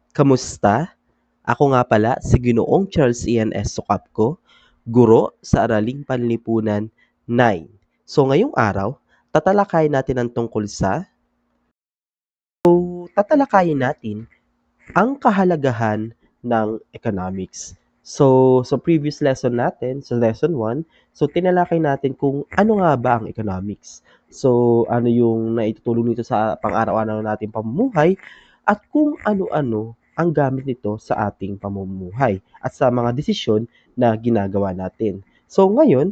Kamusta? Ako nga pala si Ginoong Charles Ian S. Socapco, guro sa Araling Panlipunan 9. So ngayong araw, tatalakayin natin ang tungkol sa tatalakayin natin ang kahalagahan ng economics. So previous lesson natin, sa lesson 1, so tinalakay natin kung ano nga ba ang economics. So ano yung naitutulong nito sa pang-araw-araw nating pamumuhay at kung ano-ano ang gamit nito sa ating pamumuhay at sa mga desisyon na ginagawa natin. So ngayon,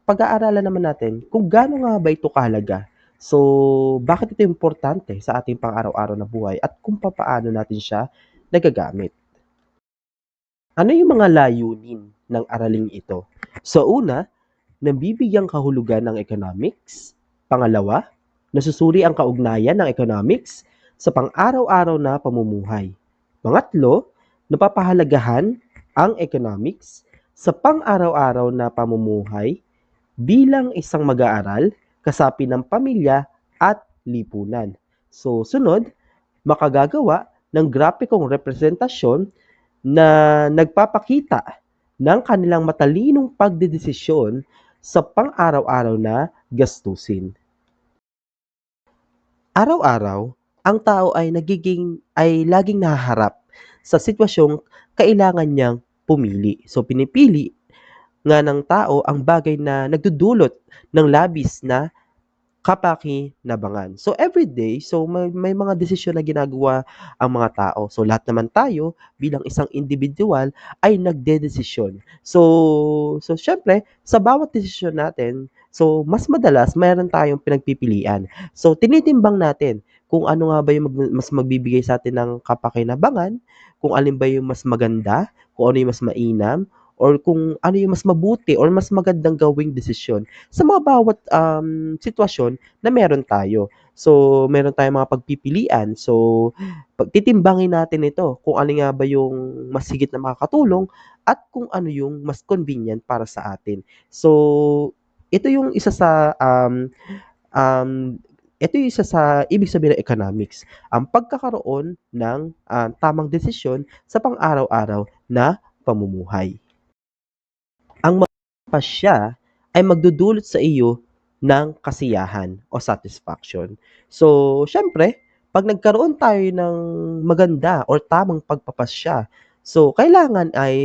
pag-aaralan naman natin kung gaano nga ba ito kahalaga. So, bakit ito importante sa ating pang-araw-araw na buhay at kung papaano natin siya nagagamit. Ano yung mga layunin ng araling ito? So una, nabibigyang kahulugan ng economics. Pangalawa, nasusuri ang kaugnayan ng economics sa pang-araw-araw na pamumuhay. Pangatlo, napapahalagahan ang economics sa pang-araw-araw na pamumuhay bilang isang mag-aaral, kasapi ng pamilya at lipunan. So, sunod, makagagawa ng grapikong representasyon na nagpapakita ng kanilang matalinong pagdedesisyon sa pang-araw-araw na gastusin. Araw-araw, ang tao ay laging nahaharap sa sitwasyong kailangan niyang pumili. So pinipili nga ng tao ang bagay na nagdudulot ng labis na kapaki-nabangan. So everyday, so may mga desisyon na ginagawa ang mga tao. So lahat naman tayo bilang isang individual ay nagdedesisyon. So siyempre, sa bawat desisyon natin, so mas madalas mayroon tayong pinagpipilian. So tinitimbang natin kung ano nga ba yung mas magbibigay sa atin ng kapaki-nabangan, kung alin ba yung mas maganda, kung ano yung mas mainam, or kung ano yung mas mabuti or mas magandang gawing desisyon sa mga bawat sitwasyon na meron tayo. So, meron tayong mga pagpipilian. So, titimbangin natin ito kung ano nga ba yung mas higit na makakatulong at kung ano yung mas convenient para sa atin. So, ito yung isa sa ito yung isa sa ibig sabihin ng economics, ang pagkakaroon ng tamang desisyon sa pang-araw-araw na pamumuhay. Ang magpapasya ay magdudulot sa iyo ng kasiyahan o satisfaction. So, siyempre, 'pag nagkaroon tayo ng maganda or tamang pagpapasya, so kailangan ay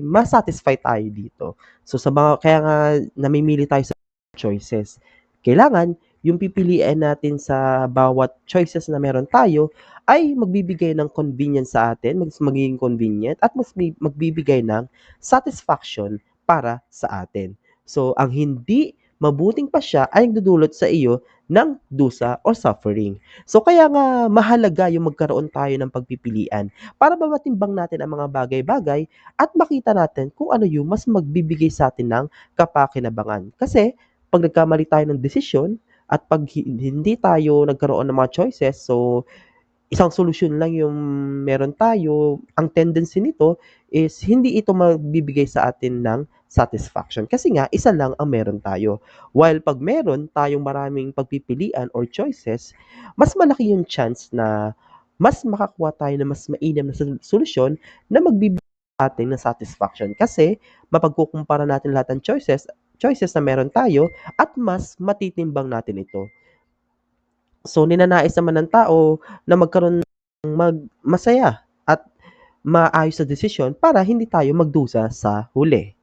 ma-satisfy tayo dito. So, sa mga kaya nga namimili tayo sa choices. Kailangan yung pipiliin natin sa bawat choices na meron tayo ay magbibigay ng convenience sa atin, mas magiging convenient at mas magbibigay ng satisfaction para sa atin. So, ang hindi mabuting pasya ay nagdudulot sa iyo ng dusa or suffering. So, kaya nga mahalaga yung magkaroon tayo ng pagpipilian para ba matimbang natin ang mga bagay-bagay at makita natin kung ano yung mas magbibigay sa atin ng kapakinabangan. Kasi, pag nagkamali tayo ng desisyon at pag hindi tayo nagkaroon ng mga choices, so isang solusyon lang yung meron tayo, ang tendency nito is hindi ito magbibigay sa atin ng satisfaction. Kasi nga, isa lang ang meron tayo. While pag meron tayong maraming pagpipilian or choices, mas malaki yung chance na mas makakuha tayo ng mas mainam na solusyon na magbibigay sa atin ng satisfaction. Kasi mapagkukumpara natin lahat ng choices na meron tayo at mas matitimbang natin ito. So, ninanais naman ng tao na magkaroon ng masaya at maayos na desisyon para hindi tayo magdusa sa huli.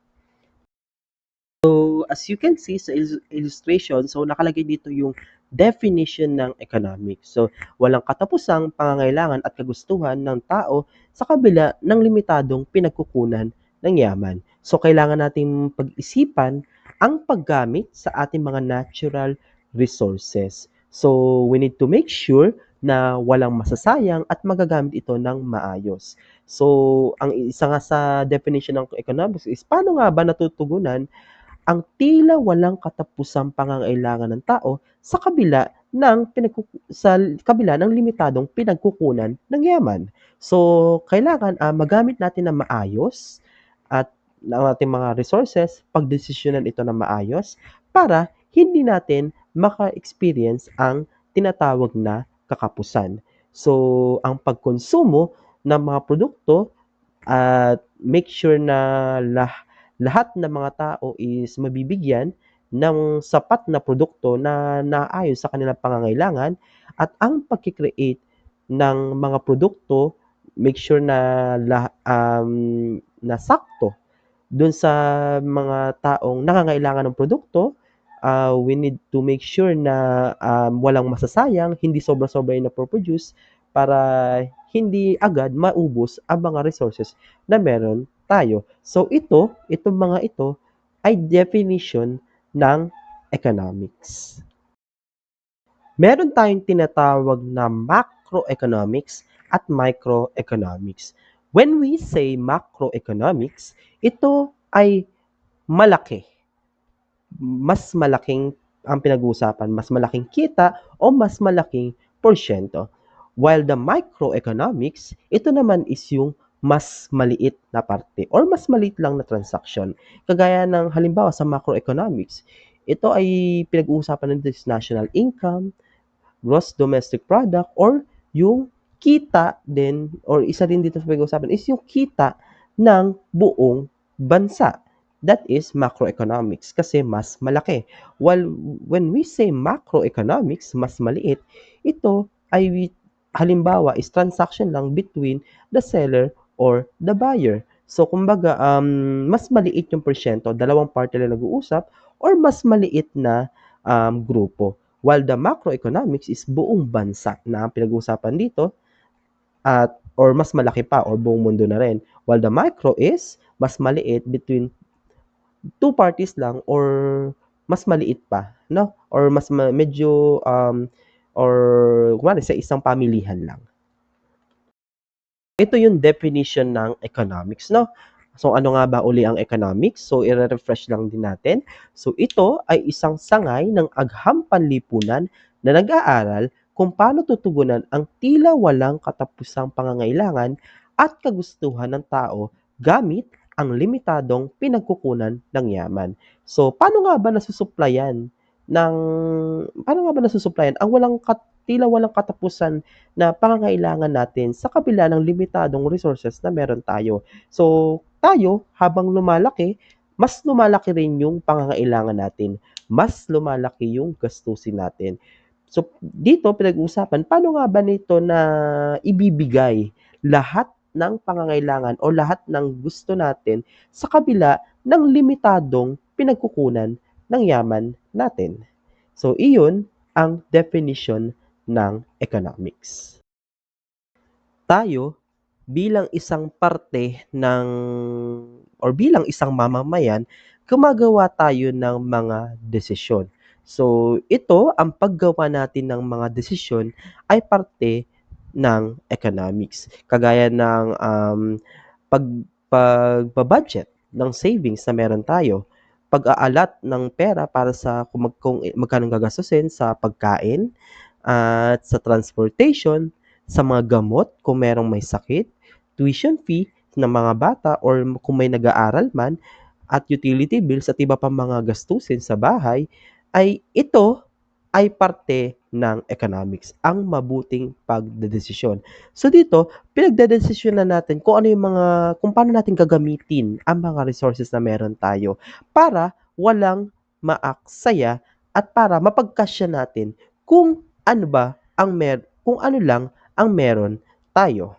So, as you can see sa illustration, so nakalagay dito yung definition ng economics. So, walang katapusang pangangailangan at kagustuhan ng tao sa kabila ng limitadong pinagkukunan ng yaman. So, kailangan nating pag-isipan ang paggamit sa ating mga natural resources. So, we need to make sure na walang masasayang at magagamit ito ng maayos. So, ang isa nga sa definition ng economics is paano nga ba natutugunan ang tila walang katapusang pangangailangan ng tao sa kabila ng limitadong pinagkukunan ng yaman. So, kailangan magamit natin ng maayos at ang ating mga resources, pagdesisyonan ito ng maayos para hindi natin maka-experience ang tinatawag na kakapusan. So, ang pagkonsumo ng mga produkto at make sure na lahat ng mga tao is mabibigyan ng sapat na produkto na naaayon sa kanilang pangangailangan at ang pagke-create ng mga produkto, make sure na na sakto dun sa mga taong nangangailangan ng produkto. We need to make sure na walang masasayang, hindi sobra-sobra yung napo-produce para hindi agad maubos ang mga resources na meron tayo. So itong mga ito ay definition ng economics. Meron tayong tinatawag na macroeconomics at microeconomics. When we say macroeconomics, ito ay malaki, mas malaking ang pinag-uusapan, mas malaking kita o mas malaking porsyento. While the microeconomics, ito naman is yung mas maliit na parte or mas maliit lang na transaction. Kagaya ng halimbawa sa macroeconomics, ito ay pinag-uusapan ng national income, gross domestic product, or yung kita din, or isa din dito sa pinag-uusapan is yung kita ng buong bansa. That is macroeconomics kasi mas malaki. While when we say macroeconomics, mas maliit, ito ay halimbawa is transaction lang between the seller or the buyer. So kumbaga mas maliit yung porsyento, dalawang party lang nag-uusap or mas maliit na grupo. While the macroeconomics is buong bansa na ang pinag-uusapan dito at or mas malaki pa or buong mundo na rin. While the micro is mas maliit between two parties lang or mas maliit pa, no? Or medyo or kumari sa isang pamilihan lang. Ito yung definition ng economics, no? So ano nga ba uli ang economics? So i-refresh lang din natin. So ito ay isang sangay ng agham panlipunan na nag-aaral kung paano tutugunan ang tila walang katapusang pangangailangan at kagustuhan ng tao gamit ang limitadong pinagkukunan ng yaman. So paano nga ba nasusuplayan ang tila walang katapusan na pangangailangan natin sa kabila ng limitadong resources na meron tayo. So, tayo habang lumalaki, mas lumalaki rin yung pangangailangan natin. Mas lumalaki yung gastusin natin. So, dito pinag-uusapan, paano nga ba nito na ibibigay lahat ng pangangailangan o lahat ng gusto natin sa kabila ng limitadong pinagkukunan ng yaman natin. So, iyon ang definition ng economics. Tayo bilang isang parte ng or bilang isang mamamayan, gumagawa tayo ng mga desisyon. So, ito ang paggawa natin ng mga desisyon ay parte ng economics. Kagaya ng pag pagba-budget ng savings na meron tayo, pag-aalat ng pera para sa kung magkano gagastusin sa pagkain at sa transportation, sa mga gamot kung merong may sakit, tuition fee ng mga bata or kung may nag-aaral man, at utility bills at iba pang mga gastusin sa bahay, ay ito ay parte ng economics, ang mabuting pagdedesisyon. So dito, pinagdedesisyonan natin kung paano natin gagamitin ang mga resources na meron tayo para walang maaksaya at para mapagkasya natin kung ano lang ang meron tayo.